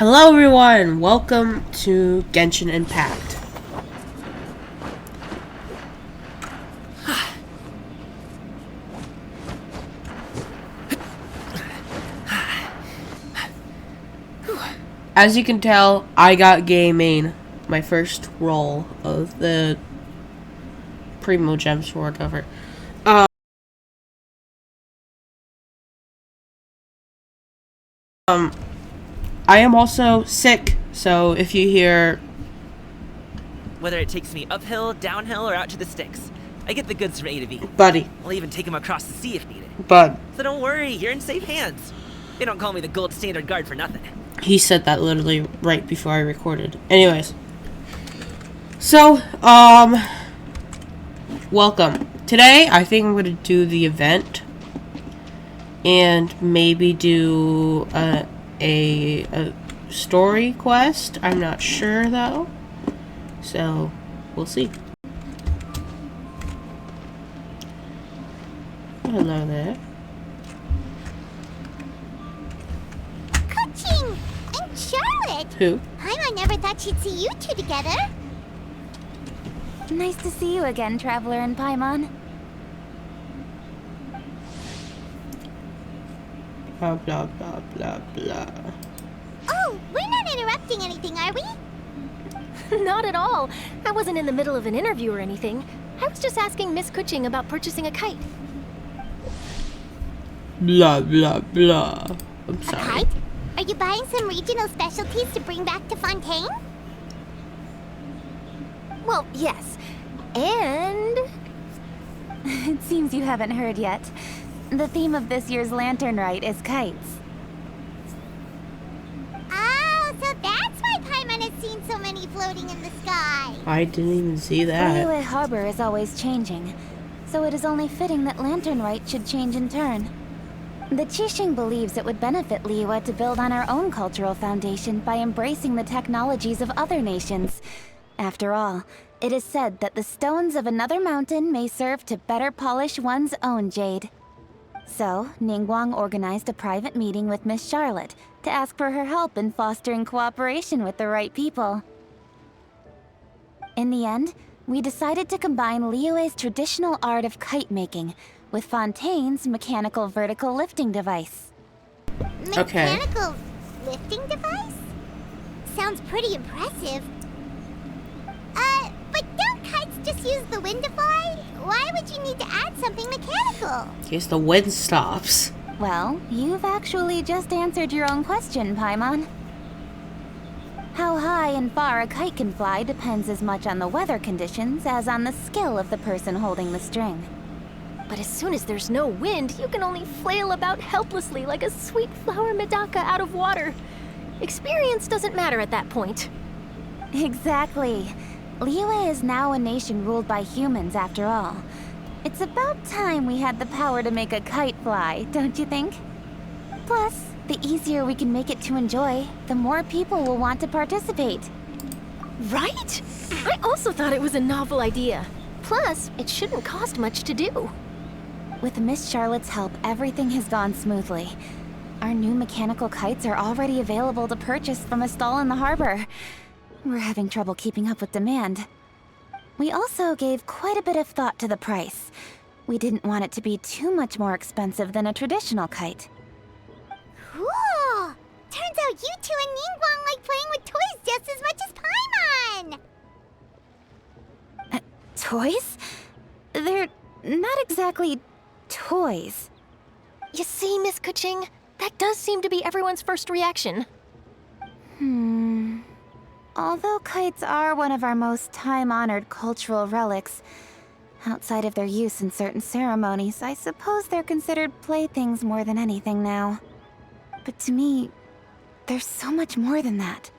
Hello everyone, welcome to Genshin Impact. As you can tell, I got gaming my first role of the Primo Gems or whatever. I am also sick, so if you hear Whether it takes me uphill, downhill, or out to the sticks, I get the goods from A to B. buddy, I'll even take him across the sea if needed. bud, So don't worry, you're in safe hands. They don't call me the gold standard guard for nothing. he said that literally right before I recorded. Anyways. So, welcome. Today, I think I'm going to do the event. And maybe do a story quest. I'm not sure, though. So, we'll see. Hello there. Coaching! And Charlotte! Who? I never thought she'd see you two together. Nice to see you again, Traveler and Paimon. Blah, blah, blah, blah, blah. Oh, we're not interrupting anything, are we? Not at all. I wasn't in the middle of an interview or anything. I was just asking Miss Kuching about purchasing a kite. Blah, blah, blah. I'm A sorry. kite? Are you buying some regional specialties to bring back to Fontaine? Well, yes. And... It seems you haven't heard yet. The theme of this year's Lantern Rite is kites. Oh, so that's why Paimon has seen so many floating in the sky. I didn't even see that. Liyue Harbor is always changing, so it is only fitting that Lantern Rite should change in turn. The Qixing believes it would benefit Liyue to build on our own cultural foundation by embracing the technologies of other nations. After all, it is said that the stones of another mountain may serve to better polish one's own jade. So, Ningguang organized a private meeting with Miss Charlotte to ask for her help in fostering cooperation with the right people. In the end, we decided to combine Liyue's traditional art of kite making with Fontaine's mechanical vertical lifting device. Okay. Mechanical lifting device? Sounds pretty impressive. But don't kites just use the wind to fly? Why would you need to add something mechanical? In case the wind stops. Well, you've actually just answered your own question, Paimon. How high and far a kite can fly depends as much on the weather conditions as on the skill of the person holding the string. But as soon as there's no wind, you can only flail about helplessly like a sweet flower medaka out of water. Experience doesn't matter at that point. Exactly. Liyue is now a nation ruled by humans, after all. It's about time we had the power to make a kite fly, don't you think? Plus, the easier we can make it to enjoy, the more people will want to participate. Right? I also thought it was a novel idea. Plus, it shouldn't cost much to do. With Miss Charlotte's help, everything has gone smoothly. Our new mechanical kites are already available to purchase from a stall in the harbor. We're having trouble keeping up with demand. We also gave quite a bit of thought to the price. We didn't want it to be too much more expensive than a traditional kite. Cool! Turns out you two and Ningguang like playing with toys just as much as Paimon! Toys? They're not exactly toys. You see, Miss Kuching, that does seem to be everyone's first reaction. Although kites are one of our most time-honored cultural relics, outside of their use in certain ceremonies, I suppose they're considered playthings more than anything now. But to me, there's so much more than that.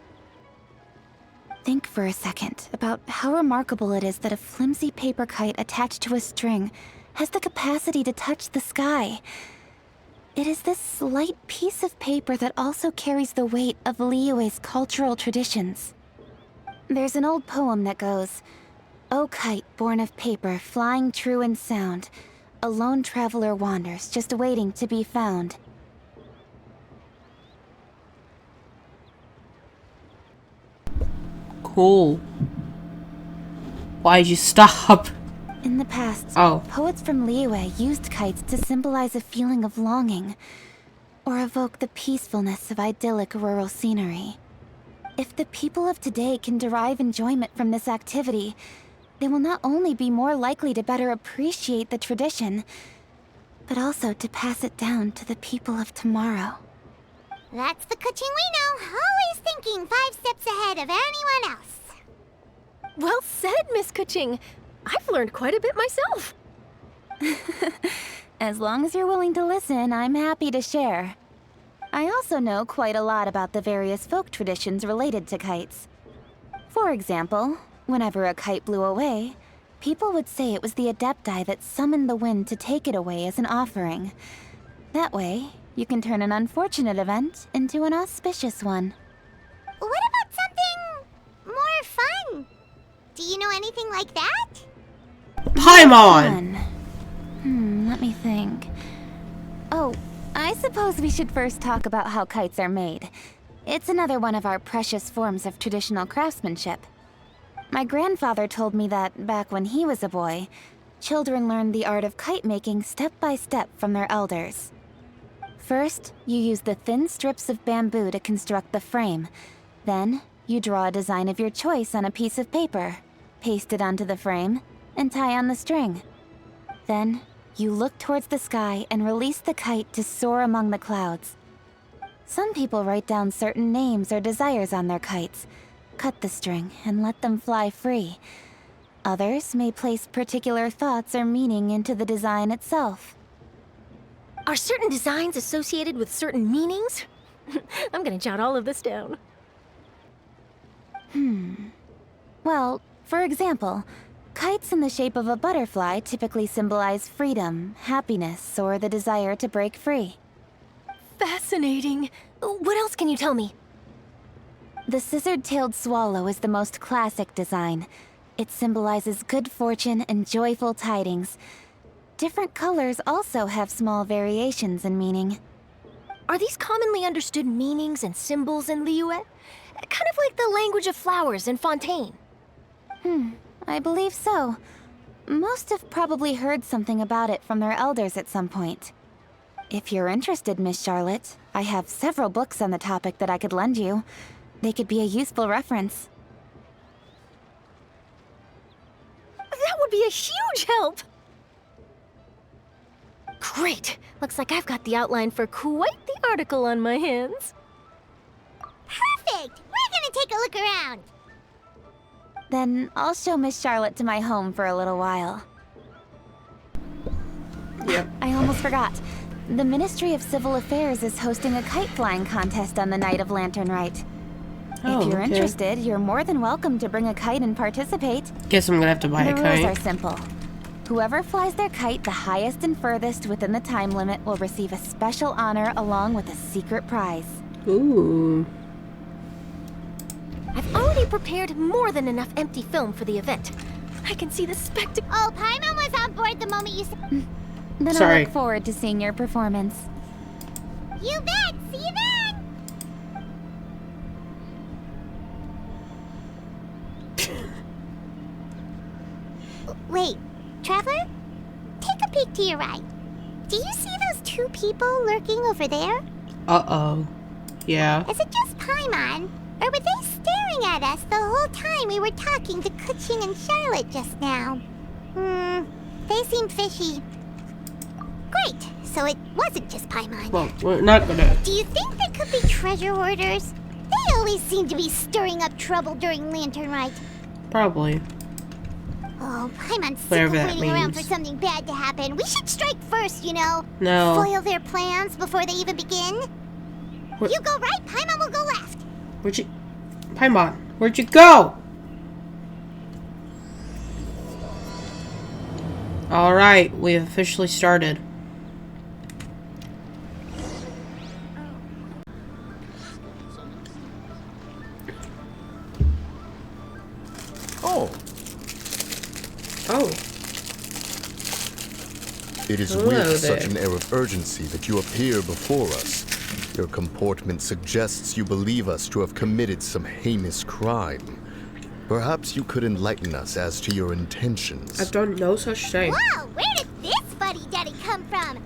Think for a second about how remarkable it is that a flimsy paper kite attached to a string has the capacity to touch the sky. It is this slight piece of paper that also carries the weight of Liyue's cultural traditions. There's an old poem that goes, "O kite born of paper, flying true and sound, a lone traveler wanders, just waiting to be found." cool. Why'd you stop? In the past, Oh. poets from Liyue used kites to symbolize a feeling of longing, or evoke the peacefulness of idyllic rural scenery. If the people of today can derive enjoyment from this activity, they will not only be more likely to better appreciate the tradition, but also to pass it down to the people of tomorrow. That's the Kuching we know, always thinking 5 steps ahead of anyone else. Well said, Miss Kuching. I've learned quite a bit myself. As long as you're willing to listen, I'm happy to share. I also know quite a lot about the various folk traditions related to kites. For example, whenever a kite blew away, people would say it was the Adepti that summoned the wind to take it away as an offering. That way, you can turn an unfortunate event into an auspicious one. What about something more fun? Do you know anything like that? Paimon! Let me think. Oh, I suppose we should first talk about how kites are made. It's another one of our precious forms of traditional craftsmanship. My grandfather told me that, back when he was a boy, children learned the art of kite making step by step from their elders. First, you use the thin strips of bamboo to construct the frame. Then, you draw a design of your choice on a piece of paper, paste it onto the frame, and tie on the string. Then, you look towards the sky and release the kite to soar among the clouds. Some people write down certain names or desires on their kites, cut the string, and let them fly free. Others may place particular thoughts or meaning into the design itself. Are certain designs associated with certain meanings? I'm gonna jot all of this down. Well, for example, kites in the shape of a butterfly typically symbolize freedom, happiness, or the desire to break free. Fascinating. What else can you tell me? The scissored-tailed swallow is the most classic design. It symbolizes good fortune and joyful tidings. Different colors also have small variations in meaning. Are these commonly understood meanings and symbols in Liyue? Kind of like the language of flowers in Fontaine. I believe so. Most have probably heard something about it from their elders at some point. If you're interested, Miss Charlotte, I have several books on the topic that I could lend you. They could be a useful reference. That would be a huge help! Great! Looks like I've got the outline for quite the article on my hands. Perfect! We're gonna take a look around. Then I'll show Miss Charlotte to my home for a little while. Yep. I almost forgot. The Ministry of Civil Affairs is hosting a kite flying contest on the night of Lantern Rite. Oh, If you're okay. interested, you're more than welcome to bring a kite and participate. Guess I'm gonna have to buy a The rules are kite. simple. Whoever flies their kite the highest and furthest within the time limit will receive a special honor along with a secret prize. Ooh. I've already prepared more than enough empty film for the event. I can see the spectacle. Oh, Paimon was on board the moment you said. Then Sorry. I look forward to seeing your performance. You bet! See you then! Wait, Traveler? Take a peek to your right. Do you see those 2 people lurking over there? Uh-oh. Yeah. Is it just Paimon? Or were they staring at us the whole time we were talking to Kuching and Charlotte just now? They seem fishy. Great, so it wasn't just Paimon. Well, we're not gonna... Do you think they could be treasure hoarders? They always seem to be stirring up trouble during Lantern Rite. Probably. Oh, Paimon's sick Whatever of that waiting around for means. something bad to happen. We should strike first, you know. No. Foil their plans before they even begin. What- You go right, Paimon will go left. Where'd you... Paimon, where'd you go? Alright, we have officially started. Oh, Oh. it is Hello with there. such an air of urgency that you appear before us. Your comportment suggests you believe us to have committed some heinous crime. Perhaps you could enlighten us as to your intentions. I've done no such thing. Whoa, where did this fuddy-duddy come from?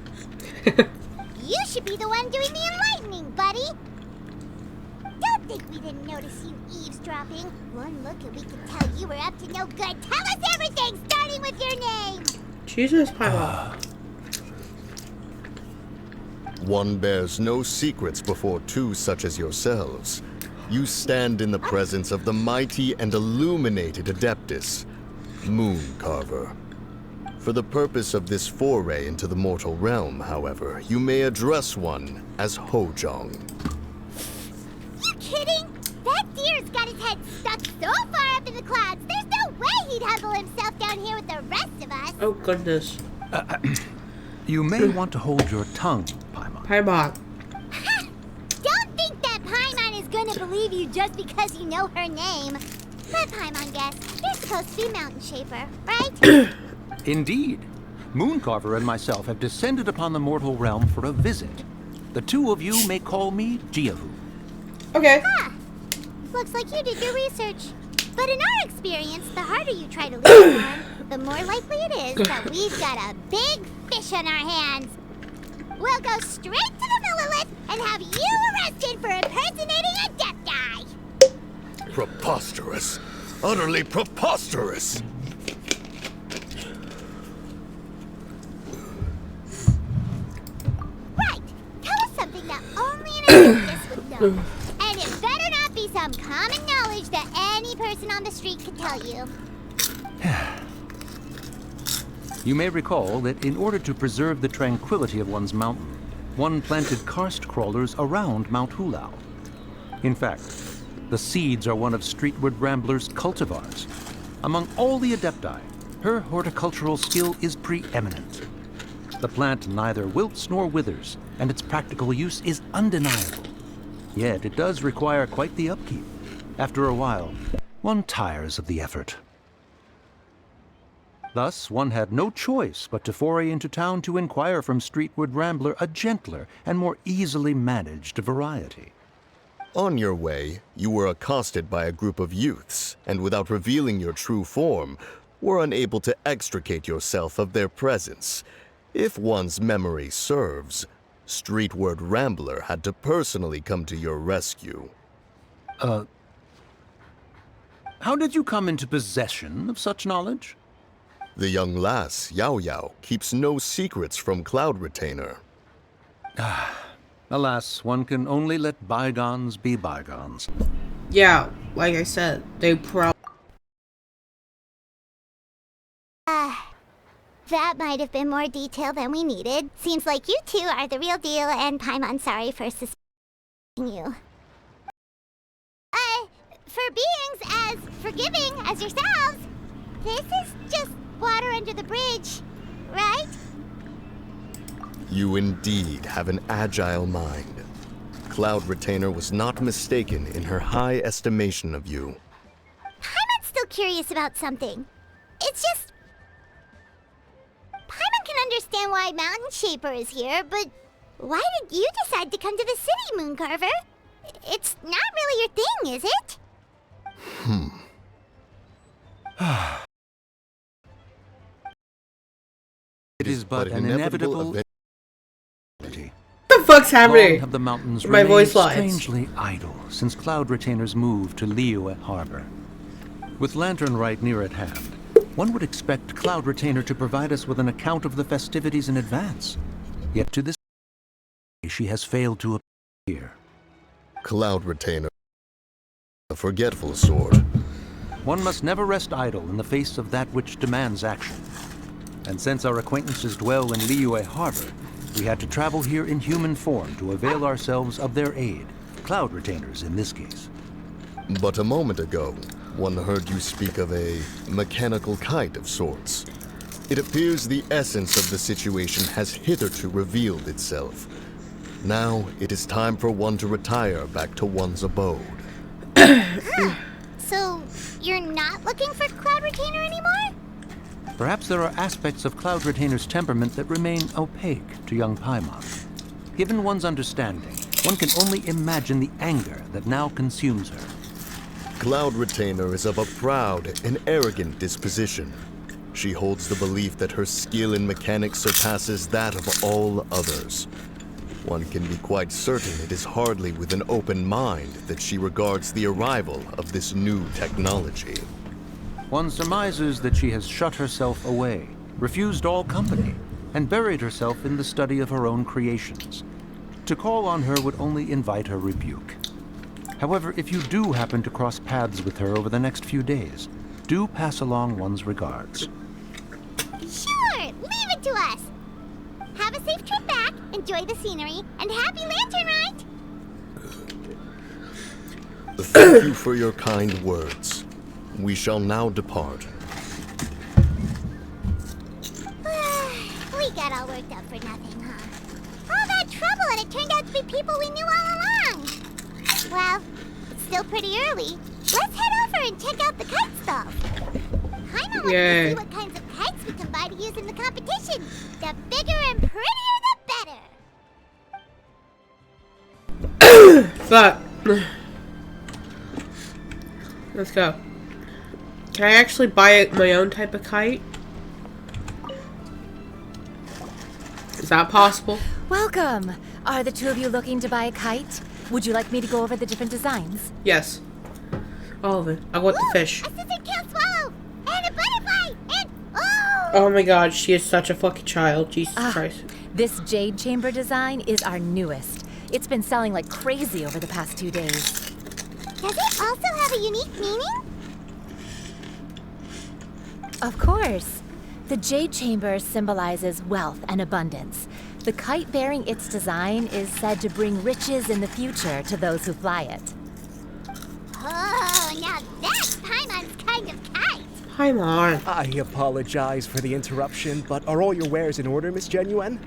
You should be the one doing the enlightening, buddy. Don't think we didn't notice you eavesdropping. One look and we can tell you were up to no good. Tell us everything, starting with your name. Jesus, Paimon. One bears no secrets before two such as yourselves. You stand in the presence of the mighty and illuminated Adeptus, Mooncarver. For the purpose of this foray into the mortal realm, however, you may address one as Hojong. You kidding? That deer's got his head stuck so far up in the clouds, there's no way he'd humble himself down here with the rest of us. Oh, goodness. You may want to hold your tongue, Paimon. Paimon. Don't think that Paimon is gonna believe you just because you know her name. Let Paimon guess. You're supposed to be Mountain Shaper, right? Indeed. Mooncarver and myself have descended upon the mortal realm for a visit. The two of you may call me Jiahu. Okay. Ah, looks like you did your research. But in our experience, the harder you try to lead one, the more likely it is that we've got a big fish on our hands. We'll go straight to the Millilith and have you arrested for impersonating a deaf guy. Preposterous. Utterly preposterous. Right. Tell us something that only an apprentice would know. And it better not be some common knowledge that any person on the street could tell you. You may recall that in order to preserve the tranquility of one's mountain, one planted karst crawlers around Mount Hulao. In fact, the seeds are one of Streetward Rambler's cultivars. Among all the Adepti, her horticultural skill is preeminent. The plant neither wilts nor withers, and its practical use is undeniable. Yet it does require quite the upkeep. After a while, one tires of the effort. Thus, one had no choice but to foray into town to inquire from Streetward Rambler a gentler and more easily managed variety. On your way, you were accosted by a group of youths, and without revealing your true form, were unable to extricate yourself of their presence. If one's memory serves, Streetward Rambler had to personally come to your rescue. How did you come into possession of such knowledge? The young lass, Yao Yao, keeps no secrets from Cloud Retainer. Alas, one can only let bygones be bygones. Yeah, like I said, they probably... That might have been more detail than we needed. Seems like you two are the real deal, and Paimon's sorry for suspecting you. For beings as forgiving as yourselves, this is just water under the bridge, right? You indeed have an agile mind. Cloud Retainer was not mistaken in her high estimation of you. Paimon's still curious about something. It's just... Paimon can understand why Mountain Shaper is here, but why did you decide to come to the city, Mooncarver? It's not really your thing, is it? It is but an inevitable event. What the fuck's Long happening? have the mountains My remained voice lines. strangely idle since Cloud Retainer's move to Liyue Harbor. With Lantern Rite near at hand, one would expect Cloud Retainer to provide us with an account of the festivities in advance. Yet to this day, she has failed to appear. Cloud Retainer, a forgetful sword. One must never rest idle in the face of that which demands action. And since our acquaintances dwell in Liyue Harbor, we had to travel here in human form to avail ourselves of their aid, Cloud Retainers in this case. But a moment ago, one heard you speak of a mechanical kite of sorts. It appears the essence of the situation has hitherto revealed itself. Now it is time for one to retire back to one's abode. So, you're not looking for Cloud Retainer anymore? Perhaps there are aspects of Cloud Retainer's temperament that remain opaque to young Paimon. Given one's understanding, one can only imagine the anger that now consumes her. Cloud Retainer is of a proud and arrogant disposition. She holds the belief that her skill in mechanics surpasses that of all others. One can be quite certain it is hardly with an open mind that she regards the arrival of this new technology. One surmises that she has shut herself away, refused all company, and buried herself in the study of her own creations. To call on her would only invite her rebuke. However, if you do happen to cross paths with her over the next few days, do pass along one's regards. Sure, leave it to us. Have a safe trip back, enjoy the scenery, and happy lantern ride! Thank you for your kind words. We shall now depart. We got all worked up for nothing, huh? All that trouble and it turned out to be people we knew all along. Well, it's still pretty early. Let's head over and check out the kite stall. Kinda want to see what kinds of kites we can buy to use in the competition. The bigger and prettier, the better. But let's go. Can I actually buy my own type of kite? Is that possible? Welcome! Are the two of you looking to buy a kite? Would you like me to go over the different designs? Yes. All of it. I want the fish. A scissor tail swallow! And a butterfly! And Oh my god, she is such a fucking child. Jesus Christ. This jade chamber design is our newest. It's been selling like crazy over the past 2 days. Does it also have a unique meaning? Of course. The jade chamber symbolizes wealth and abundance. The kite bearing its design is said to bring riches in the future to those who fly it. Oh, now that's Paimon's kind of kite. Paimon. I apologize for the interruption, but are all your wares in order, Miss Genuine?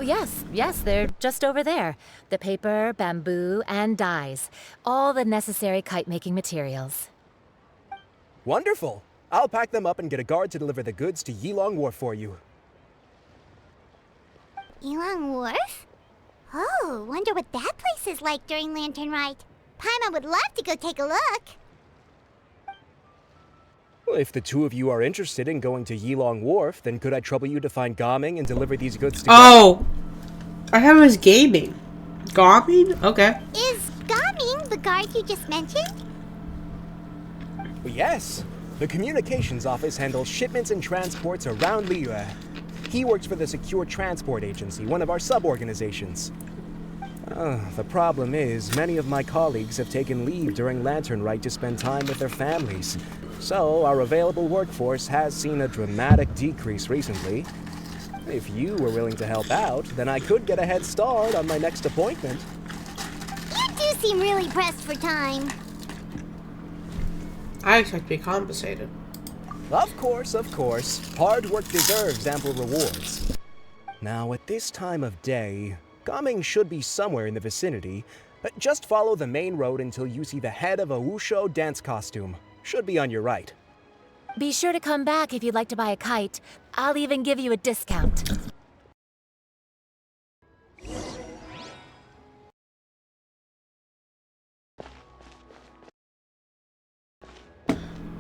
Yes, they're just over there. The paper, bamboo, and dyes. All the necessary kite-making materials. Wonderful. I'll pack them up and get a guard to deliver the goods to Yilong Wharf for you. Yilong Wharf? Oh, wonder what that place is like during Lantern Ride. Paimon would love to go take a look. Well, if the two of you are interested in going to Yilong Wharf, then could I trouble you to find Gaming and deliver these goods to Oh! I have his gaming. Gaming? Okay. Is Gaming the guard you just mentioned? Yes. The communications office handles shipments and transports around Liyue. He works for the Secure Transport Agency, one of our sub-organizations. The problem is, many of my colleagues have taken leave during Lantern Rite to spend time with their families. So, our available workforce has seen a dramatic decrease recently. If you were willing to help out, then I could get a head start on my next appointment. You do seem really pressed for time. I expect to be compensated. Of course. Hard work deserves ample rewards. Now, at this time of day, Gaming should be somewhere in the vicinity, but just follow the main road until you see the head of a Wushu dance costume. Should be on your right. Be sure to come back if you'd like to buy a kite. I'll even give you a discount.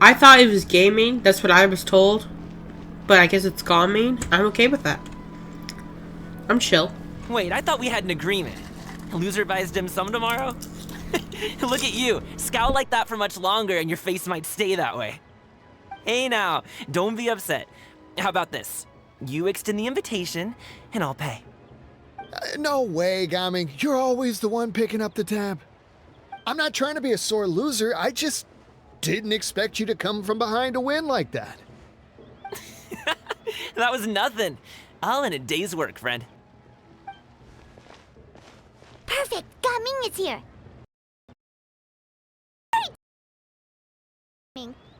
I thought it was gaming. That's what I was told. But I guess it's gaming. I'm okay with that. I'm chill. Wait, I thought we had an agreement. Loser buys dim sum tomorrow? Look at you. Scowl like that for much longer and your face might stay that way. Hey now, don't be upset. How about this? You extend the invitation, and I'll pay. No way, Gaming. You're always the one picking up the tab. I'm not trying to be a sore loser. I just didn't expect you to come from behind to win like that. That was nothing. All in a day's work, friend. Perfect, Gaming is here.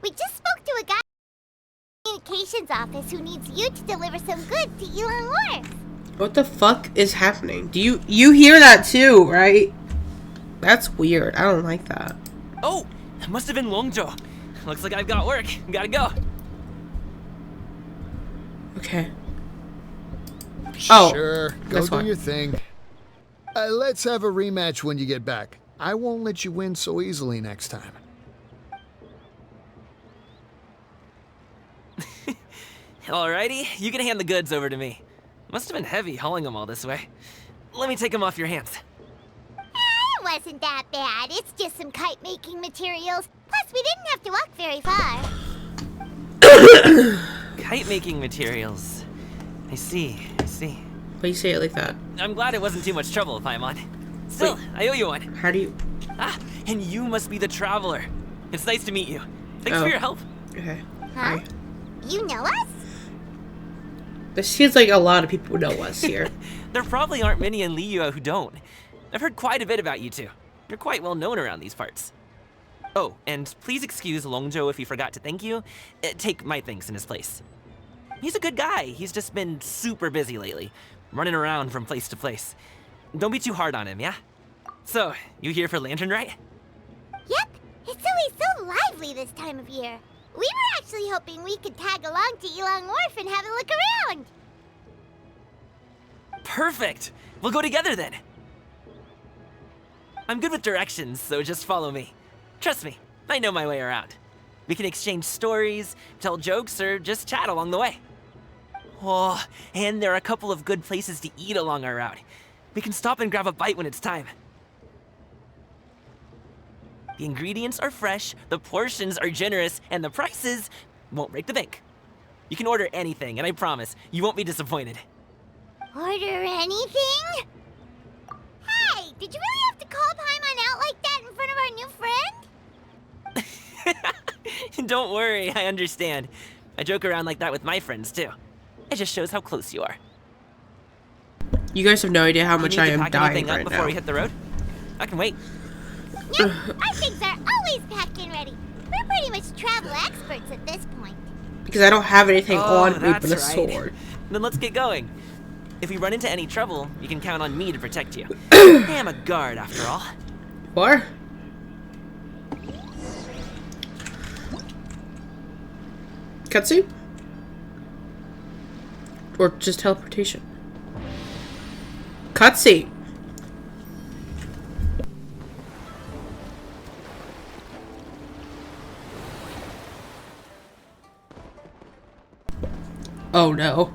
We just spoke to a guy in the communications office who needs you to deliver some goods to Yilong Wharf. What the fuck is happening? Do you hear that too, right? That's weird. I don't like that. Oh, it must have been Longzhou. Looks like I've got work. Gotta go. Okay. Oh, Sure, go that's do fine. your thing. Let's have a rematch when you get back. I won't let you win so easily next time. Alrighty, you can hand the goods over to me. Must have been heavy hauling them all this way. Let me take them off your hands. It wasn't that bad. It's just some kite-making materials. Plus, we didn't have to walk very far. Kite-making materials. I see. Why you say it like that? I'm glad it wasn't too much trouble, Paimon. Still, Wait. I owe you one. How do you... Ah, and you must be the traveler. It's nice to meet you. Thanks Oh. for your help. Okay. Huh? Hi. You know us? This seems like a lot of people know us here. There probably aren't many in Liyue who don't. I've heard quite a bit about you two. You're quite well known around these parts. Oh, and please excuse Longzhou if he forgot to thank you. Take my thanks in his place. He's a good guy. He's just been super busy lately, running around from place to place. Don't be too hard on him, yeah? So, you here for Lantern, right? Yep. It's always so lively this time of year. We were actually hoping we could tag along to Elong Wharf and have a look around. Perfect! We'll go together then. I'm good with directions, so just follow me. Trust me, I know my way around. We can exchange stories, tell jokes, or just chat along the way. Oh, and there are a couple of good places to eat along our route. We can stop and grab a bite when it's time. The ingredients are fresh, the portions are generous, and the prices won't break the bank. You can order anything, and I promise, you won't be disappointed. Order anything? Hey, did you really have to call Paimon out like that in front of our new friend? Don't worry, I understand. I joke around like that with my friends, too. It just shows how close you are. You guys have no idea how much You I need to am pack dying anything up right before now. we hit the road? I can wait. Yep, our things are always packed and ready. We're pretty much travel experts at this point. Because I don't have anything on me that's but a right. sword. Then let's get going. If we run into any trouble, you can count on me to protect you. I am a guard, after all. What? Cutscene? Or just teleportation? Cutscene! Oh no.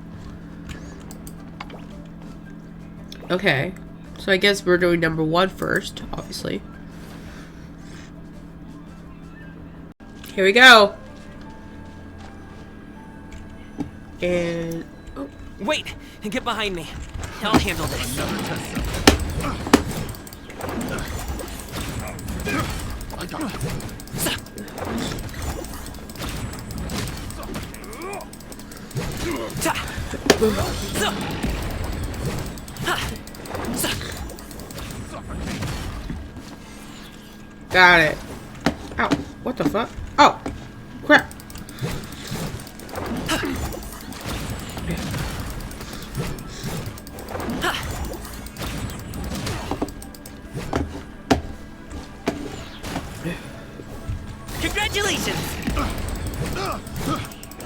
Okay. So I guess we're doing number 1 first, obviously. Here we go. And oh, Wait! Get behind me. I'll handle this. got it. Ow, what the fuck? Oh, crap. Congratulations!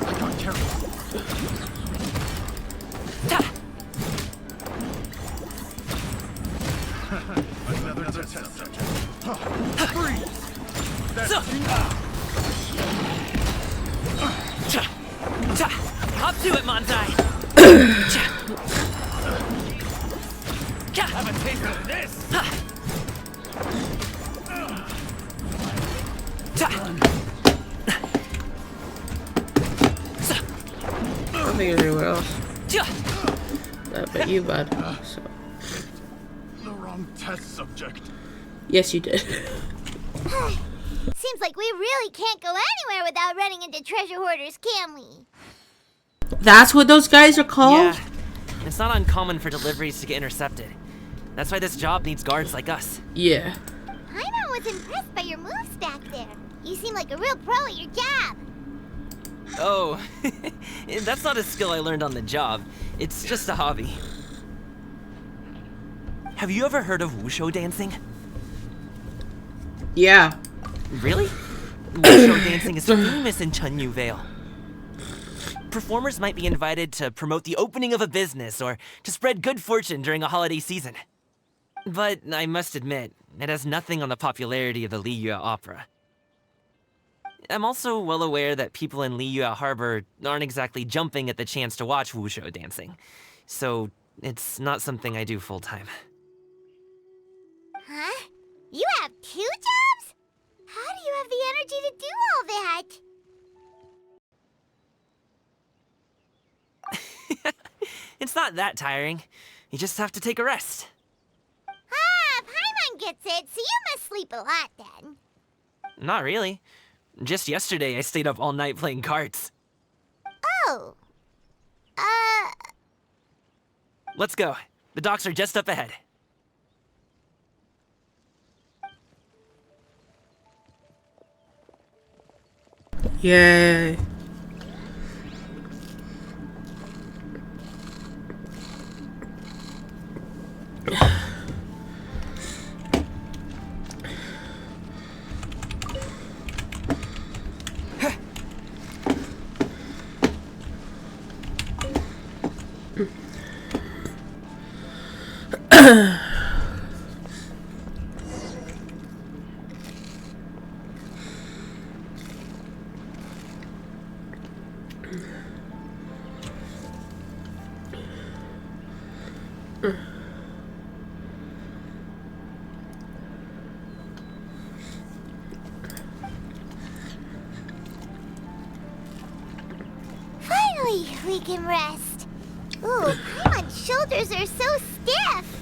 I got careful. Another test subject. Freeze! Hop to it, Monzai! Have a taste of this! I don't think there's anyone else. But you, bud. So. The wrong test subject. Yes, you did. Seems like we really can't go anywhere without running into treasure hoarders, can we? That's what those guys are called? Yeah, it's not uncommon for deliveries to get intercepted. That's why this job needs guards like us. Yeah. Paimon was impressed by your moves back there. You seem like a real pro at your job. Oh, that's not a skill I learned on the job. It's just a hobby. Have you ever heard of wushu dancing? Yeah. Really? Wushu dancing is famous in Chunyu Vale. Performers might be invited to promote the opening of a business or to spread good fortune during a holiday season. But I must admit, it has nothing on the popularity of the Liyue opera. I'm also well aware that people in Liyue Harbor aren't exactly jumping at the chance to watch wushou dancing. So, it's not something I do full-time. Huh? You have 2 jobs? How do you have the energy to do all that? It's not that tiring. You just have to take a rest. Ah, Paimon gets it, so you must sleep a lot then. Not really. Just yesterday, I stayed up all night playing cards. Oh. Let's go. The docks are just up ahead. Yay. Finally, we can rest. Ooh, Paimon's shoulders are so stiff.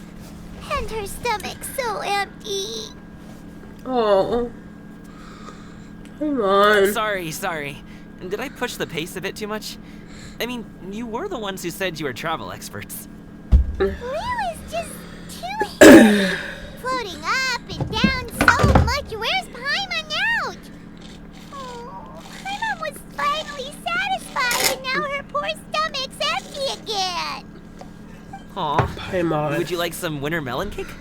And her stomach's so empty. Oh. Come on. Sorry. Did I push the pace a bit too much? I mean, you were the ones who said you were travel experts. Wheel is just too heavy. Floating up and down so much. Where's Paimon now? Oh, Paimon was finally satisfied, and now her poor stomach's empty again. Aw. Paimon. Would you like some winter melon cake?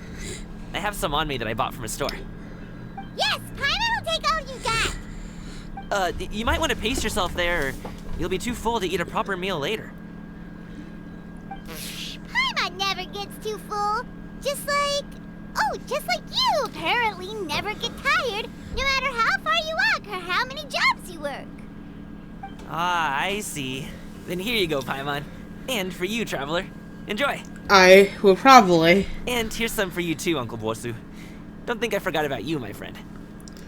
I have some on me that I bought from a store. Yes, Paimon will take all you got. You might want to pace yourself there, or you'll be too full to eat a proper meal later. Paimon never gets too full. Just like you apparently never get tired, no matter how far you walk or how many jobs you work. Ah, I see. Then here you go, Paimon. And for you, traveler. Enjoy. I will probably. And here's some for you too, Uncle Bosu. Don't think I forgot about you, my friend.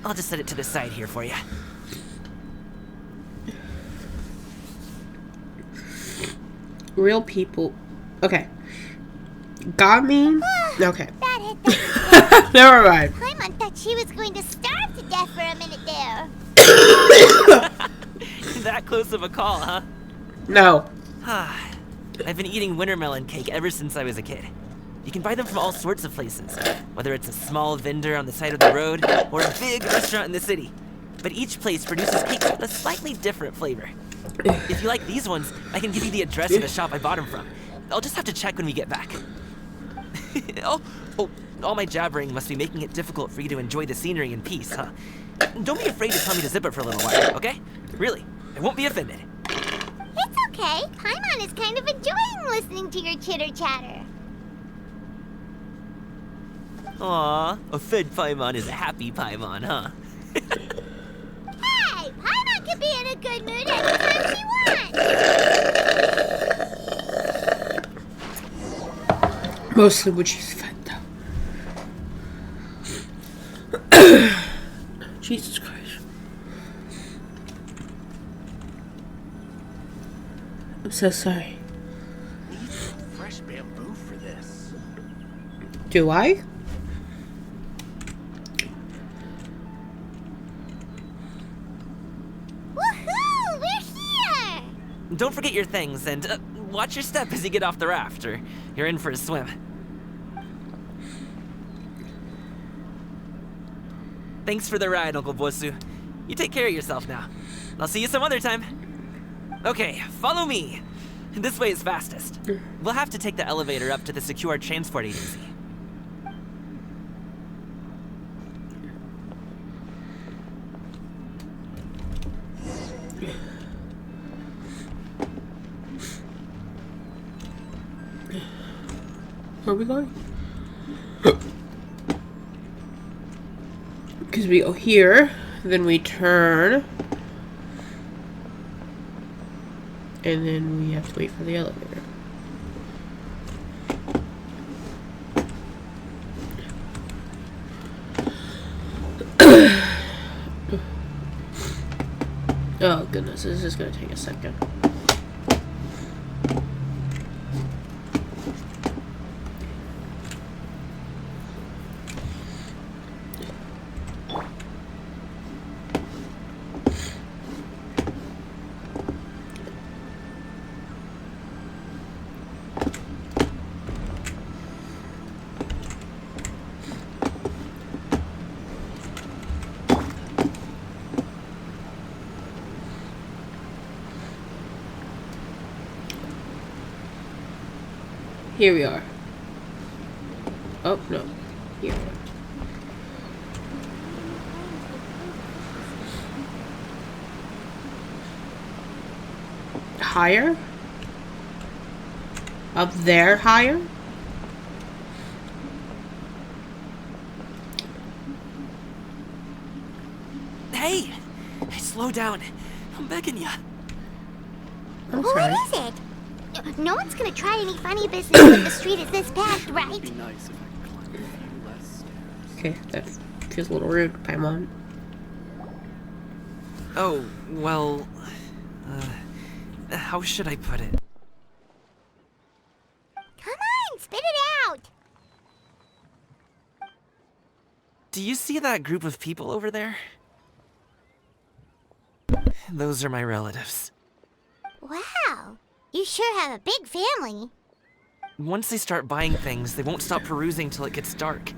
I'll just set it to the side here for you. Real people. Okay. Got me? Okay. That hit the Never mind. Paimon thought she was going to starve to death for a minute there. That close of a call, huh? No. I've been eating winter melon cake ever since I was a kid. You can buy them from all sorts of places, whether it's a small vendor on the side of the road or a big restaurant in the city. But each place produces cakes with a slightly different flavor. If you like these ones, I can give you the address of the shop I bought them from. I'll just have to check when we get back. Oh, all my jabbering must be making it difficult for you to enjoy the scenery in peace, huh? Don't be afraid to tell me to zip it for a little while, okay? Really, I won't be offended. It's okay. Paimon is kind of enjoying listening to your chitter-chatter. Aw, a fed Paimon is a happy Paimon, huh? Hey, Paimon can be in a good mood anytime she wants. Mostly when she's fed, though. Jesus Christ. I'm so sorry. Need some fresh bamboo for this. Do I? Woohoo! We're here! Don't forget your things, and watch your step as you get off the raft, or you're in for a swim. Thanks for the ride, Uncle Bosu. You take care of yourself now. I'll see you some other time. Okay, follow me. This way is fastest. We'll have to take the elevator up to the secure transport agency. Where are we going? Because we go here, then we turn And then we have to wait for the elevator. Oh goodness, this is gonna take a second. Here we are. Oh, no. Here we are. Higher? Up there higher? Hey! Slow down. I'm begging ya. I'm What sorry. is it? No one's gonna try any funny business when the street is this packed, right? Okay, that feels a little rude, Paimon. Oh, well... how should I put it? Come on, spit it out! Do you see that group of people over there? Those are my relatives. Wow, you sure have a big family. Once they start buying things, they won't stop perusing till it gets dark.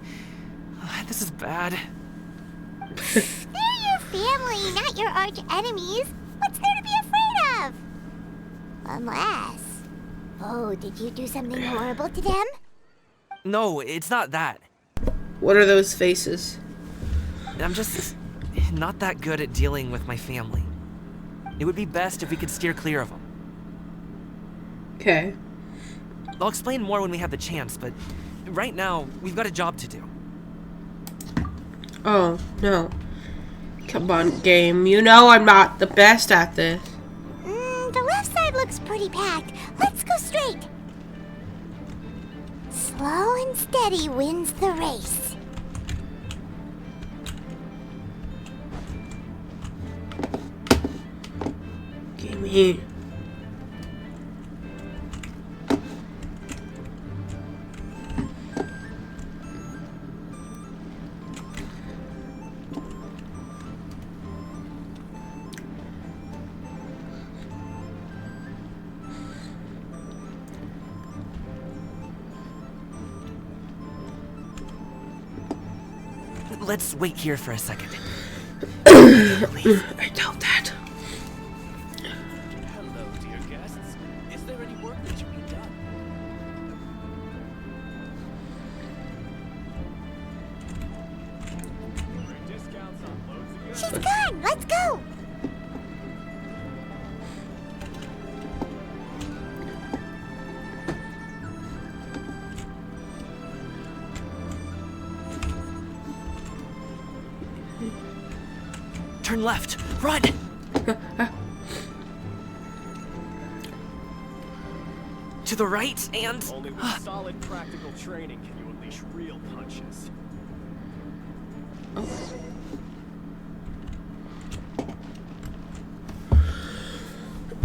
This is bad. They're your family, not your arch enemies. What's there to be afraid of? Unless... Oh, did you do something horrible to them? No, it's not that. What are those faces? I'm just not that good at dealing with my family. It would be best if we could steer clear of them. Okay. I'll explain more when we have the chance, but right now, we've got a job to do. Oh, no. Come on, game. You know I'm not the best at this. The left side looks pretty packed. Let's go straight. Slow and steady wins the race. Give me. Let's wait here for a second. I doubt that. Hello, dear guests. Is there any work that should be done? She's gone. Let's go. Turn left. Run! To the right and... Only with solid practical training can you unleash real punches.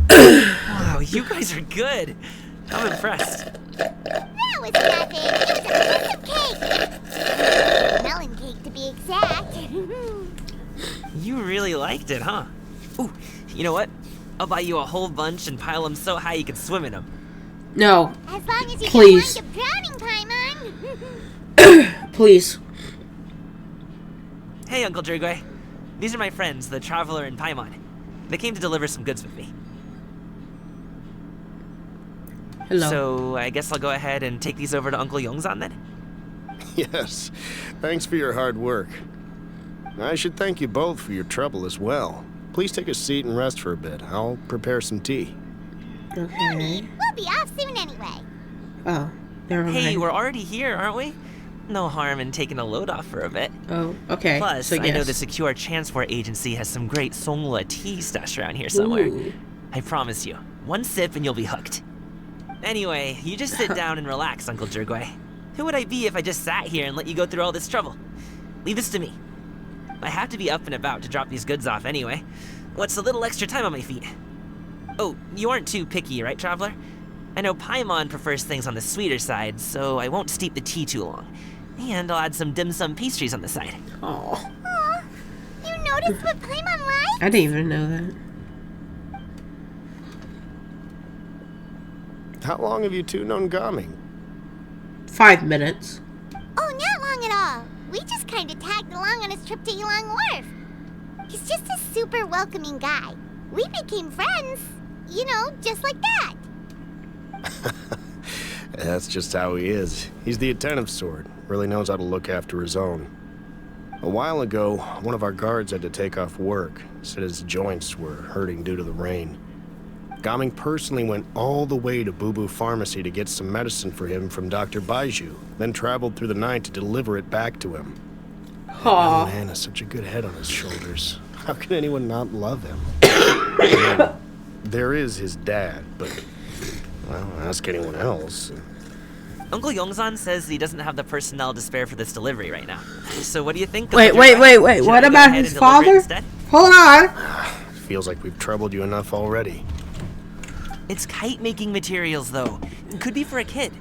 Wow, you guys are good. I'm impressed. That was nothing. It was a piece of cake. Melon cake, to be exact. You really liked it, huh? Ooh, you know what? I'll buy you a whole bunch and pile them so high you can swim in them. No. As long as you Please. don't wind up drowning, Paimon. Please. Hey, Uncle Drugway. These are my friends, the Traveler and Paimon. They came to deliver some goods with me. Hello. So, I guess I'll go ahead and take these over to Uncle Yongzan then? Yes, thanks for your hard work. I should thank you both for your trouble as well. Please take a seat and rest for a bit. I'll prepare some tea. Okay. We'll be off soon anyway. Oh, never mind. Hey, we're already here, aren't we? No harm in taking a load off for a bit. Oh, okay. Plus, so I know yes. the Secure Transport Agency has some great Songhua tea stashed around here somewhere. Ooh. I promise you. One sip and you'll be hooked. Anyway, you just sit down and relax, Uncle Jergway. Who would I be if I just sat here and let you go through all this trouble? Leave this to me. I have to be up and about to drop these goods off anyway. What's a little extra time on my feet? Oh, you aren't too picky, right, Traveler? I know Paimon prefers things on the sweeter side, so I won't steep the tea too long. And I'll add some dim sum pastries on the side. Oh. Aw, you noticed what Paimon likes? I didn't even know that. How long have you two known Gaming? 5 minutes. Oh, not long at all. We just kind of tagged along on his trip to Ylang Wharf. He's just a super welcoming guy. We became friends, you know, just like that. That's just how he is. He's the attentive sort. Really knows how to look after his own. A while ago, one of our guards had to take off work. Said his joints were hurting due to the rain. Gaming personally went all the way to Boo Boo Pharmacy to get some medicine for him from Dr. Baiju, then traveled through the night to deliver it back to him. Aw. That man has such a good head on his shoulders. How can anyone not love him? There is his dad, but, well, ask anyone else. Uncle Yongzan says he doesn't have the personnel to spare for this delivery right now. So what do you think? Wait. Should What I go about ahead his and deliver it father? instead? Hold on. Feels like we've troubled you enough already. It's kite-making materials, though. It could be for a kid.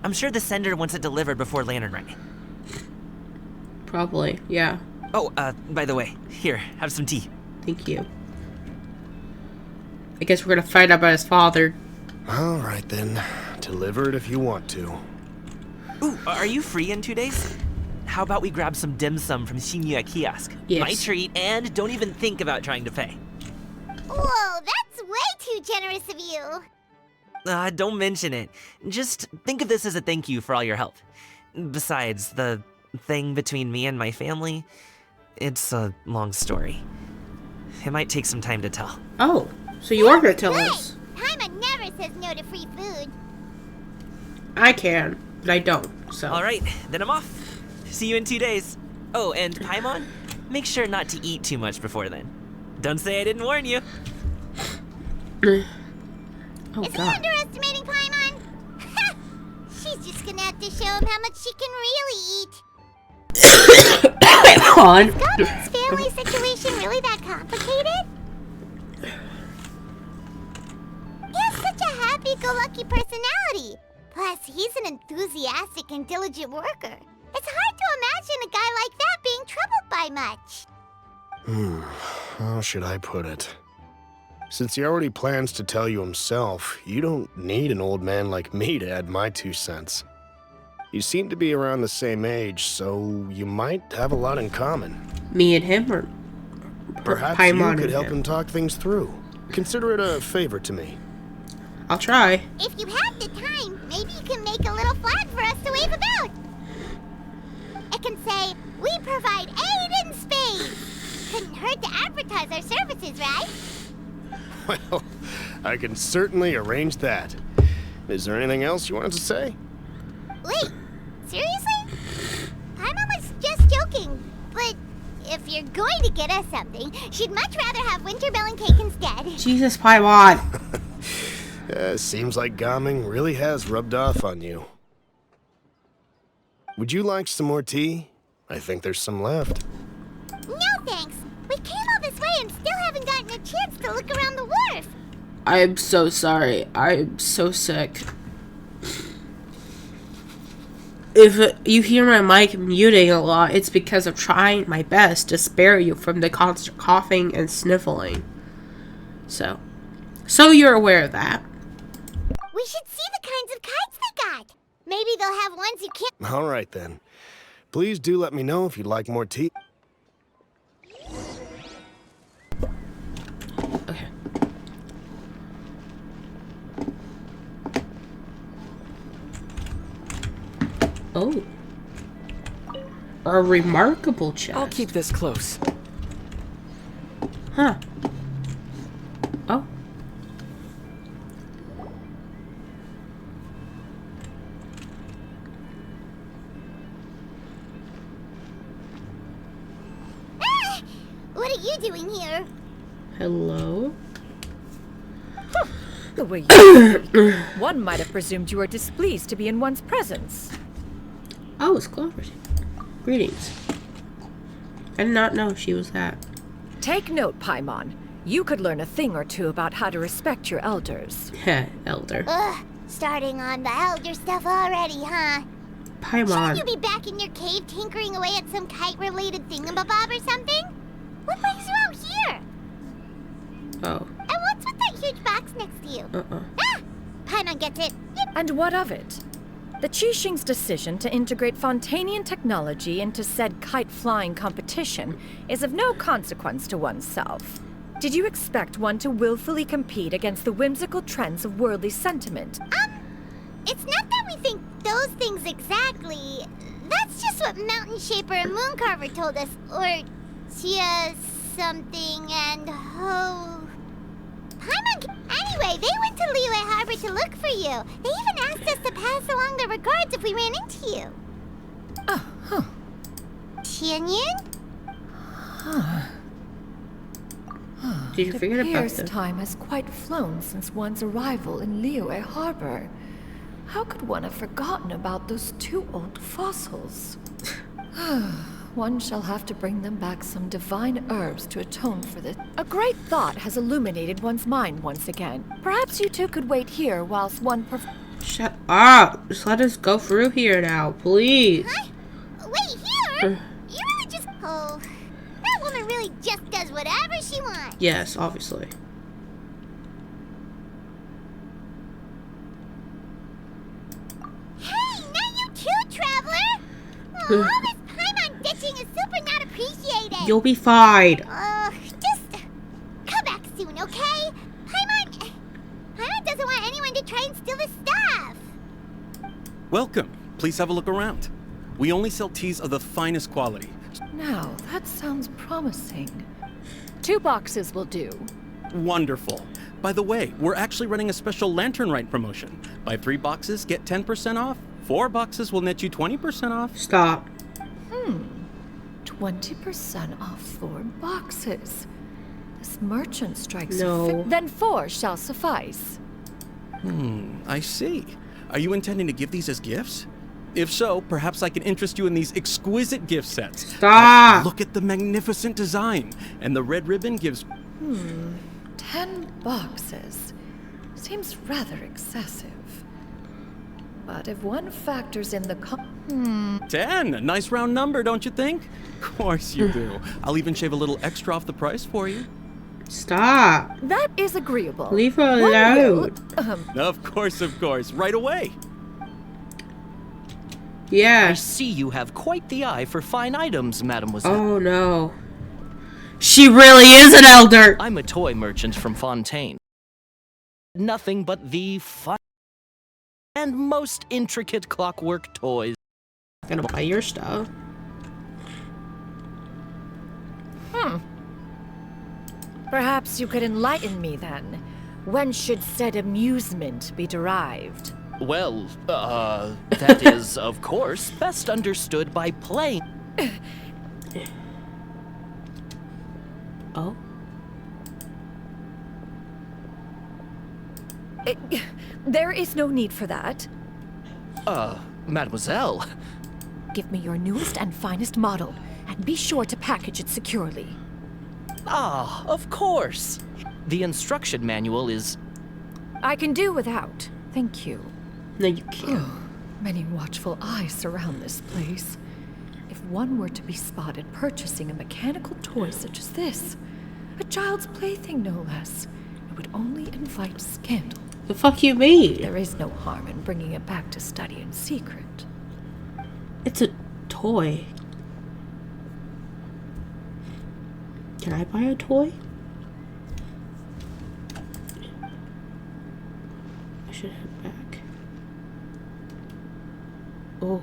I'm sure the sender wants it delivered before Lantern Rite. Probably, yeah. Oh, by the way, here, have some tea. Thank you. I guess we're gonna find out about his father. All right, then. Deliver it if you want to. Ooh, are you free in 2 days? How about we grab some dim sum from Shinya Kiosk? Yes. My treat, and don't even think about trying to pay. Whoa, that's way too generous of you. Don't mention it. Just think of this as a thank you for all your help. Besides, the thing between me and my family, it's a long story. It might take some time to tell. Oh, so you are gonna tell Right. us. Paimon never says no to free food. I can, but I don't, so. Alright, then I'm off. See you in 2 days. Oh, and Paimon, make sure not to eat too much before then. Don't say I didn't warn you. Oh, Is he God. underestimating Paimon? She's just gonna have to show him how much she can really eat. Hold on. Goblin's family situation really that complicated? He has such a happy-go-lucky personality. Plus, he's an enthusiastic and diligent worker. It's hard to imagine a guy like that being troubled by much. How should I put it? Since he already plans to tell you himself, you don't need an old man like me to add my 2 cents. You seem to be around the same age, so you might have a lot in common. Me and him, or Perhaps Paimon you could and help him? him talk things through. Consider it a favor to me. I'll try. If you have the time, maybe you can make a little flag for us to wave about. It can say, "We provide aid in space." Couldn't hurt to advertise our services, right? Well, I can certainly arrange that. Is there anything else you wanted to say? Wait, seriously? Paimon was just joking, but if you're going to get us something, she'd much rather have wintermelon cake instead. Jesus, Paimon. Seems like Gaming really has rubbed off on you. Would you like some more tea? I think there's some left. No thanks. We came all this way and still haven't gotten a chance to look around the wharf. I'm so sorry. I'm so sick. If you hear my mic muting a lot, it's because I'm trying my best to spare you from the constant coughing and sniffling. So you're aware of that. We should see the kinds of kites they got. Maybe they'll have ones you can't. All right, then. Please do let me know if you'd like more tea. Okay. Oh. A remarkable chest. I'll keep this close. Huh. Oh. Ah! What are you doing here? Hello? The way you speak, one might have presumed you were displeased to be in one's presence. Oh, it's Clover. Greetings. I did not know she was that. Take note, Paimon. You could learn a thing or two about how to respect your elders. Heh, elder. Ugh, starting on the elder stuff already, huh? Paimon. Shouldn't you be back in your cave tinkering away at some kite-related thingamabob or something? What brings you out here? Oh. And what's with that huge box next to you? Ah! Paimon gets it. Yep. And what of it? The Qixing's decision to integrate Fontanian technology into said kite-flying competition is of no consequence to oneself. Did you expect one to willfully compete against the whimsical trends of worldly sentiment? It's not that we think those things exactly. That's just what Mountain Shaper and Mooncarver told us. Or Chia something and Ho... Paimon... Anyway, they went to Liyue Harbor to look for you. They even asked us to pass along their regards if we ran into you. Oh, huh. Tianyin? Did you forget about appears this? time has quite flown since one's arrival in Liyue Harbor. How could one have forgotten about those two old fossils? One shall have to bring them back some divine herbs to atone for this. A great thought has illuminated one's mind once again. Perhaps you two could wait here whilst one Shut up! Just let us go through here now, please. Huh? Wait, here? You really just... Oh, that woman really just does whatever she wants. Yes, obviously. Hey, not you too, Traveler! Aw, this Paimon ditching is super not appreciated. You'll be fine. Just come back soon, okay? Paimon doesn't want anyone to try and steal his stuff. Welcome. Please have a look around. We only sell teas of the finest quality. Now, that sounds promising. 2 boxes will do. Wonderful. By the way, we're actually running a special Lantern Rite promotion. Buy 3 boxes, get 10% off. 4 boxes will net you 20% off. Stop. 20% off 4 boxes. This merchant strikes No. Then 4 shall suffice. I see. Are you intending to give these as gifts? If so, perhaps I can interest you in these exquisite gift sets. Stop. Look at the magnificent design. And the red ribbon gives... 10 boxes. Seems rather excessive. But if one factors in the 10! A nice round number, don't you think? Of course you do. I'll even shave a little extra off the price for you. Stop. That is agreeable. Leave her One alone. will, Of course, right away. I Yeah. see you have quite the eye for fine items, mademoiselle. Oh no. She really is an elder. I'm a toy merchant from Fontaine. Nothing but the fine and most intricate clockwork toys. I'm gonna buy your stuff. Perhaps you could enlighten me then. When should said amusement be derived? Well, that is, of course, best understood by playing. Oh. There is no need for that. Mademoiselle. Give me your newest and finest model, and be sure to package it securely. Ah, of course. The instruction manual is... I can do without. Thank you. No, you can't. Many watchful eyes surround this place. If one were to be spotted purchasing a mechanical toy such as this, a child's plaything no less, it would only invite scandal. The fuck you mean? There is no harm in bringing it back to study in secret. It's a toy. Can I buy a toy? I should head back. Oh.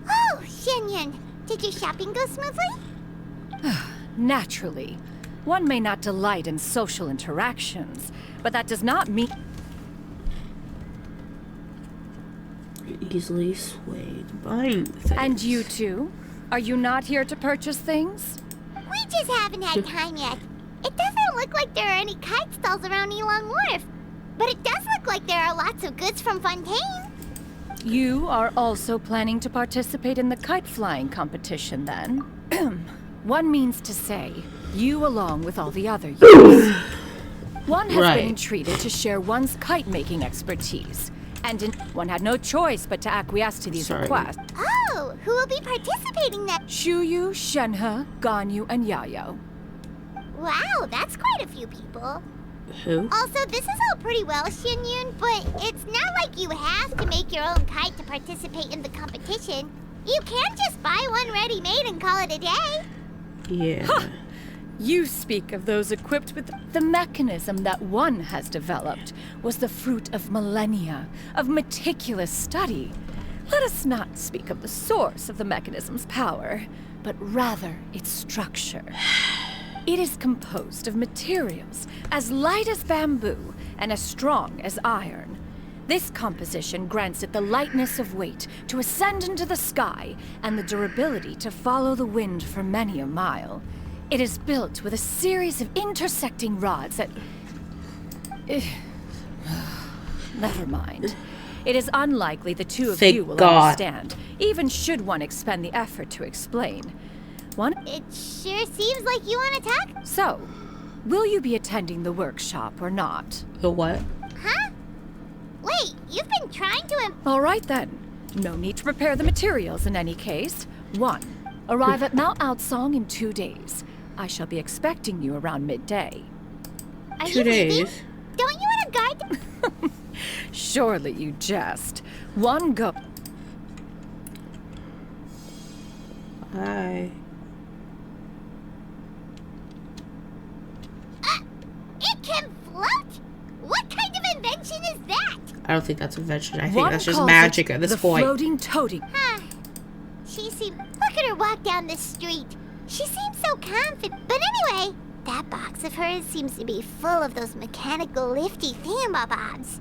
Oh, Shenyan, did your shopping go smoothly? Naturally. One may not delight in social interactions, but that does not mean... Easily swayed. Buying things. And you too? Are you not here to purchase things? We just haven't had time yet. It doesn't look like there are any kite stalls around Elon Wharf. But it does look like there are lots of goods from Fontaine. You are also planning to participate in the kite flying competition, then? One means to say, you along with all the other youths. One has been entreated to share one's kite-making expertise, and one had no choice but to acquiesce to these requests. Oh, who will be participating then? Shuyu, Shenhe, Ganyu, and Yayo. Wow, that's quite a few people. Who? Also, this is all pretty well, Xinyun, but it's not like you have to make your own kite to participate in the competition. You can just buy one ready-made and call it a day. Yeah. Huh. You speak of those equipped with the mechanism that one has developed was the fruit of millennia of meticulous study. Let us not speak of the source of the mechanism's power, but rather its structure. It is composed of materials as light as bamboo and as strong as iron. This composition grants it the lightness of weight to ascend into the sky and the durability to follow the wind for many a mile. It is built with a series of intersecting rods that... Never mind. It is unlikely the two of you will understand, even should one expend the effort to explain. It sure seems like you want to talk. So, will you be attending the workshop or not? The what? Huh? Wait, you've been trying to... All right then. No need to prepare the materials in any case. 1. Arrive at Mount Outsong in 2 days. I shall be expecting you around midday. Are 2 days? Don't you want to guard... Surely you jest. 1 go... Hi. It can float? What kind of invention is that? I don't think that's invention. I think that's just magic at this point. Floating toading. Huh. She seemed... Look at her walk down the street. She seems so confident. But anyway, that box of hers seems to be full of those mechanical lifty thingamabobs.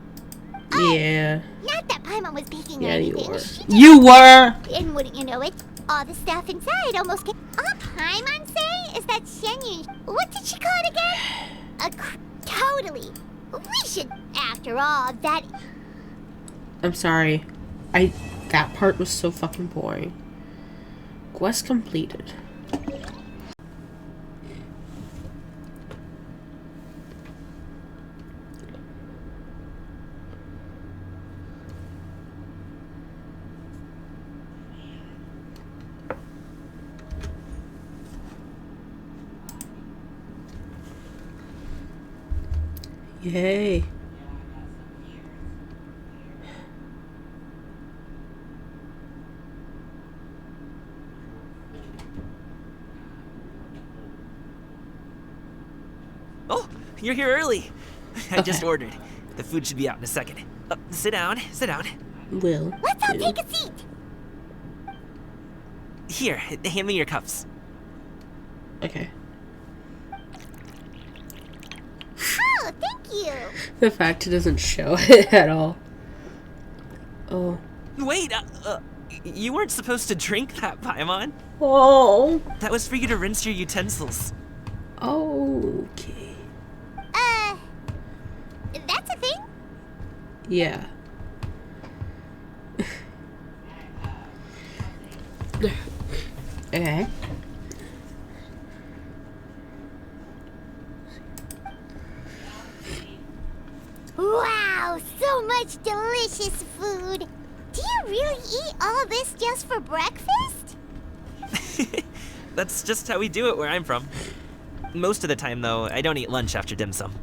Yeah. Not that Paimon was peeking or Yeah, anything. you were. And wouldn't you know it, all the stuff inside almost came... All Paimon say is that Xinyun... What did she call it again? Totally. We should, after all, that... I'm sorry. That part was so fucking boring. Quest completed. Yay. Oh, you're here early. I just ordered. The food should be out in a second. Sit down, sit down. Will. Let's all take a seat. Here, hand me your cups. Okay. Oh, thank you. The fact it doesn't show it at all. Oh. Wait, you weren't supposed to drink that, Paimon. Oh. That was for you to rinse your utensils. Okay. That's a thing? Yeah. Okay. Wow, so much delicious food. Do you really eat all this just for breakfast? That's just how we do it where I'm from. Most of the time, though, I don't eat lunch after dim sum.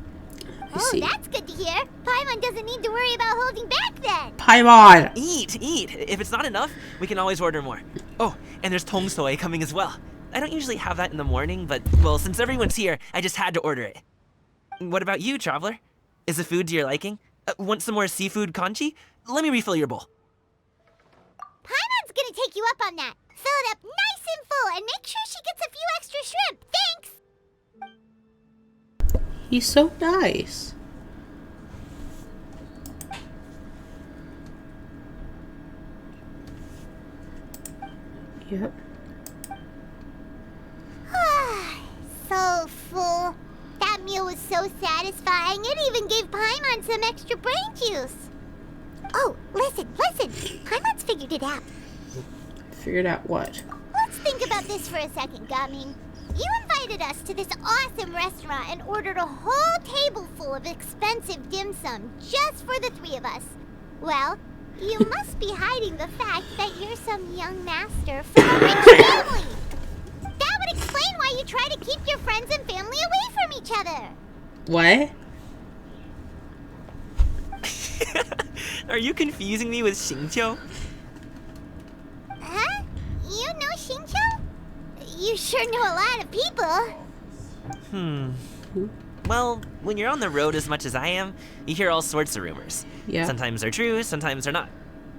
Oh, that's good to hear. Paimon doesn't need to worry about holding back then. Paimon! Eat, eat. If it's not enough, we can always order more. Oh, and there's tong soy coming as well. I don't usually have that in the morning, but, well, since everyone's here, I just had to order it. What about you, traveler? Is the food to your liking? Want some more seafood congee? Let me refill your bowl. Paimon's gonna take you up on that. Fill it up nice and full and make sure she gets a few extra shrimp. Thanks! He's so nice. Yep. So full. That meal was so satisfying. It even gave Paimon some extra brain juice. Oh, listen. Paimon's figured it out. Figured out what? Let's think about this for a second, Gaming. You invited us to this awesome restaurant and ordered a whole table full of expensive dim sum just for the three of us. Well, you must be hiding the fact that you're some young master from a rich family. That would explain why you try to keep your friends and family away from each other. What? Are you confusing me with Xingqiu? Huh? You know Xingqiu? You sure know a lot of people. Well, when you're on the road as much as I am, you hear all sorts of rumors. Yeah. Sometimes they're true, sometimes they're not.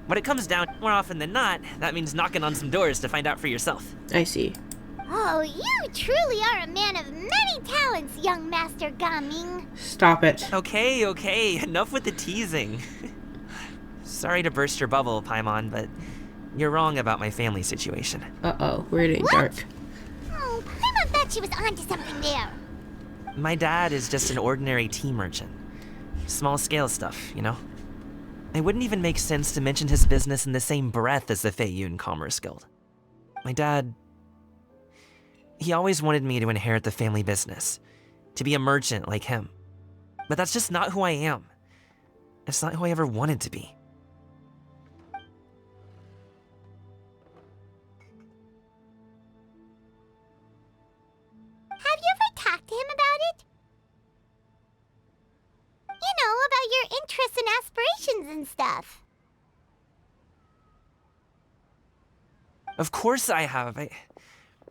When it comes down, more often than not, that means knocking on some doors to find out for yourself. I see. Oh, you truly are a man of many talents, young Master Gaming. Stop it. Okay, enough with the teasing. Sorry to burst your bubble, Paimon, but you're wrong about my family situation. Uh-oh, we're getting dark. Oh, Paimon thought she was onto something there. My dad is just an ordinary tea merchant. Small scale stuff, you know? It wouldn't even make sense to mention his business in the same breath as the Feiyun Commerce Guild. My dad... he always wanted me to inherit the family business, to be a merchant like him. But that's just not who I am. It's not who I ever wanted to be. Have you ever talked to him about it? You know, about your interests and aspirations and stuff. Of course I have.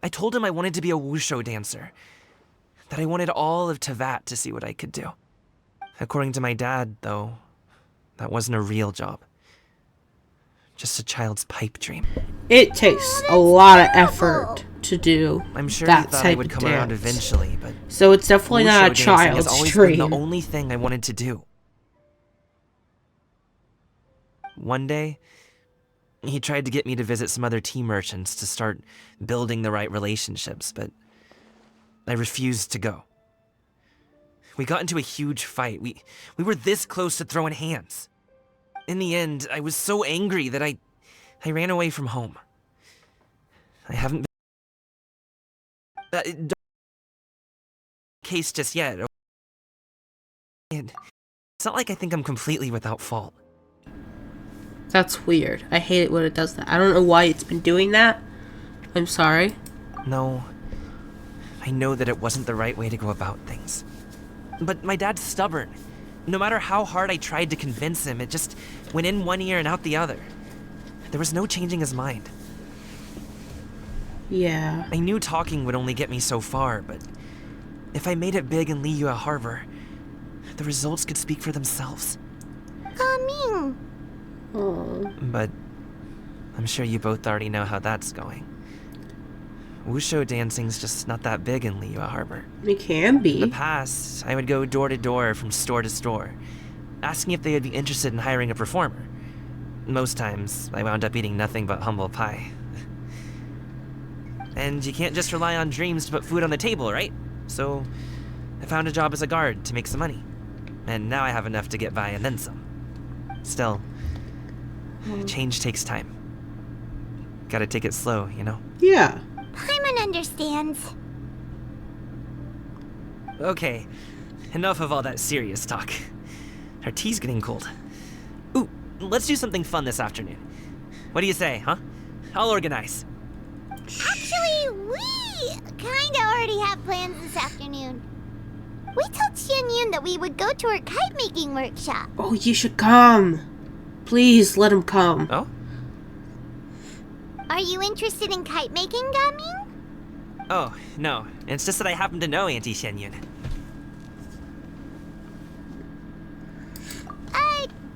I told him I wanted to be a wushu dancer. That I wanted all of Tevat to see what I could do. According to my dad, though, that wasn't a real job. Just a child's pipe dream. It takes a lot of effort to do I'm sure that he thought I type would of come around dance. eventually, but So it's definitely not a wushu dancing has child's always dream. been the only thing I wanted to do. One day, he tried to get me to visit some other tea merchants to start building the right relationships, but I refused to go. We got into a huge fight. We were this close to throwing hands. In the end, I was so angry that I ran away from home. I haven't been... case just yet. And it's not like I think I'm completely without fault. That's weird. I hate it when it does that. I don't know why it's been doing that. I'm sorry. No. I know that it wasn't the right way to go about things. But my dad's stubborn. No matter how hard I tried to convince him, it just went in one ear and out the other. There was no changing his mind. Yeah. I knew talking would only get me so far, but if I made it big in Liyue Harbor, the results could speak for themselves. Gaming. Oh. But I'm sure you both already know how that's going. Wushu dancing's just not that big in Liyue Harbor. It can be. In the past, I would go door to door from store to store, asking if they would be interested in hiring a performer. Most times, I wound up eating nothing but humble pie. And you can't just rely on dreams to put food on the table, right? So, I found a job as a guard to make some money. And now I have enough to get by and then some. Still, change takes time. Gotta take it slow, you know? Yeah. Paimon understands. Okay, enough of all that serious talk. Our tea's getting cold. Ooh, let's do something fun this afternoon. What do you say, huh? I'll organize. Actually, we kinda already have plans this afternoon. We told Xianyun that we would go to her kite-making workshop. Oh, you should come. Please let him come. Oh? Are you interested in kite-making, Gaming? Oh, no. It's just that I happen to know Auntie Xianyun.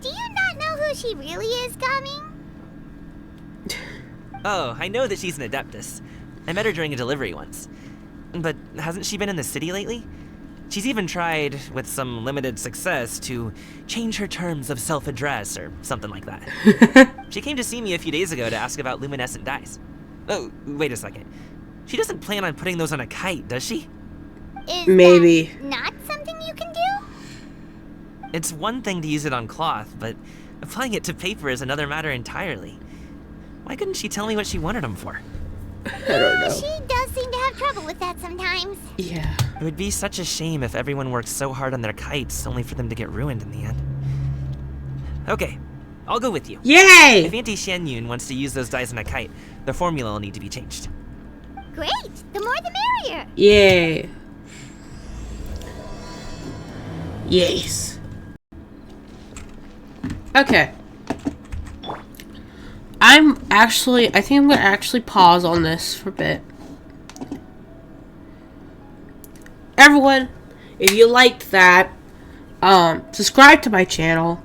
Do you not know who she really is, Gaming? Oh, I know that she's an Adeptus. I met her during a delivery once. But hasn't she been in the city lately? She's even tried, with some limited success, to change her terms of self-address or something like that. She came to see me a few days ago to ask about luminescent dyes. Oh, wait a second. She doesn't plan on putting those on a kite, does she? Is Maybe. that not something you can do? It's one thing to use it on cloth, but applying it to paper is another matter entirely. Why couldn't she tell me what she wanted them for? I don't know. She does seem to have trouble with that sometimes. Yeah. It would be such a shame if everyone worked so hard on their kites only for them to get ruined in the end. Okay, I'll go with you. Yay! If Auntie Xianyun wants to use those dies on a kite, the formula will need to be changed. Great! The more the merrier! Yay. Yes. Okay. I think I'm gonna actually pause on this for a bit. Everyone, if you liked that, subscribe to my channel.